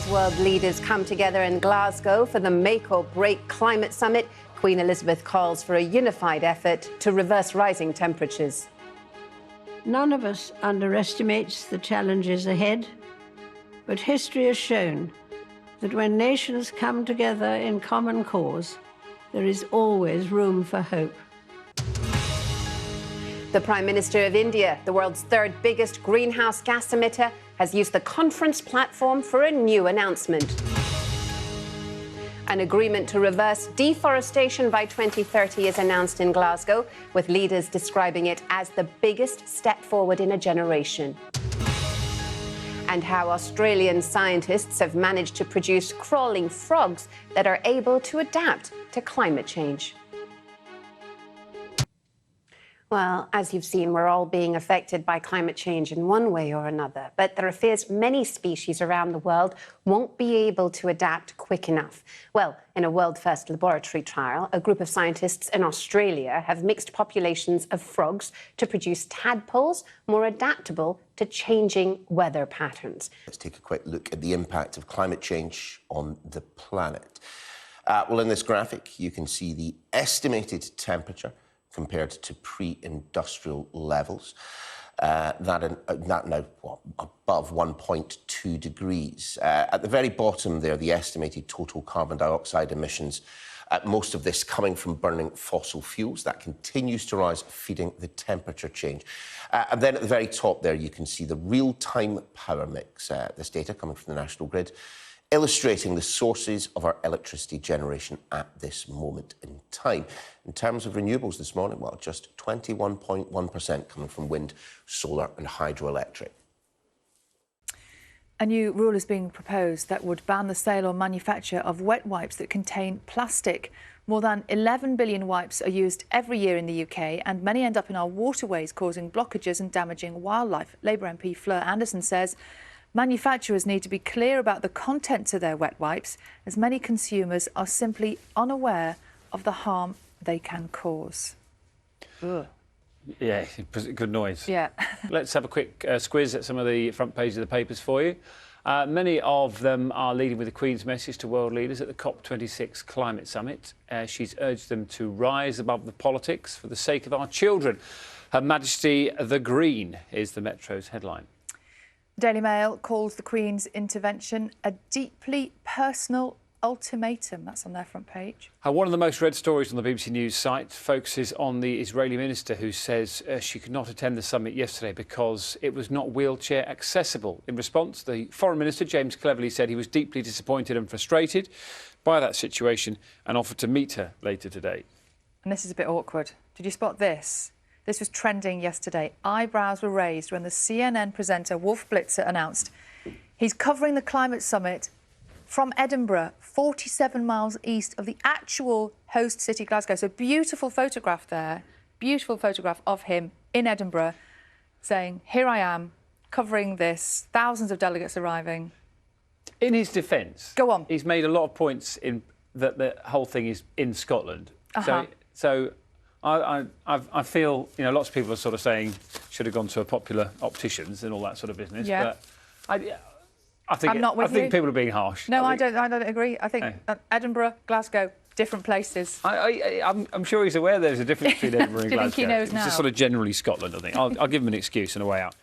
As world leaders come together in Glasgow for the Make or Break Climate Summit, Queen Elizabeth calls for a unified effort to reverse rising temperatures. None of us underestimates the challenges ahead, but history has shown that when nations come together in common cause, there is always room for hope. The Prime Minister of India, the world's third biggest greenhouse gas emitter, has used the conference platform for a new announcement. An agreement to reverse deforestation by 2030 is announced in Glasgow, with leaders describing it as the biggest step forward in a generation. And how Australian scientists have managed to produce crawling frogs that are able to adapt to climate change. Well, as you've seen, we're all being affected by climate change in one way or another, but there are fears many species around the world won't be able to adapt quick enough. Well, in a world-first laboratory trial, a group of scientists in Australia have mixed populations of frogs to produce tadpoles more adaptable to changing weather patterns. Let's take a quick look at the impact of climate change on the planet. Well, in this graphic, you can see the estimated temperature compared to pre-industrial levels. That now above 1.2 degrees. At the very bottom there, the estimated total carbon dioxide emissions, most of this coming from burning fossil fuels. That continues to rise, feeding the temperature change. And then at the very top there, you can see the real-time power mix. This data coming from the National Grid, illustrating the sources of our electricity generation at this moment in time. In terms of renewables this morning, well, just 21.1% coming from wind, solar and hydroelectric. A new rule is being proposed that would ban the sale or manufacture of wet wipes that contain plastic. More than 11 billion wipes are used every year in the UK, and many end up in our waterways, causing blockages and damaging wildlife. Labour MP Fleur Anderson says manufacturers need to be clear about the contents of their wet wipes, as many consumers are simply unaware of the harm they can cause. Ugh. Yeah, good noise. Yeah. Let's have a quick squiz at some of the front pages of the papers for you. Many of them are leading with the Queen's message to world leaders at the COP26 Climate Summit. She's urged them to rise above the politics for the sake of our children. Her Majesty the Green is the Metro's headline. Daily Mail calls the Queen's intervention a deeply personal ultimatum. That's on their front page. One of the most read stories on the BBC News site focuses on the Israeli minister who says she could not attend the summit yesterday because it was not wheelchair accessible. In response, the Foreign Minister, James Cleverly, said he was deeply disappointed and frustrated by that situation and offered to meet her later today. And this is a bit awkward. Did you spot this? This was trending yesterday. Eyebrows were raised when the CNN presenter Wolf Blitzer announced he's covering the climate summit from Edinburgh, 47 miles east of the actual host city, Glasgow. So beautiful photograph there, beautiful photograph of him in Edinburgh saying, here I am, covering this, thousands of delegates arriving. In his defence, go on. He's made a lot of points in that the whole thing is in Scotland. So I feel, you know, lots of people are sort of saying should have gone to a popular opticians and all that sort of business. Yeah. But I think I think people are being harsh. No, I don't agree. I think Edinburgh, Glasgow, different places. I'm sure he's aware there's a difference between Edinburgh and Do you Glasgow. think he knows now? It's just sort of generally Scotland, I think. I'll give him an excuse and a way out.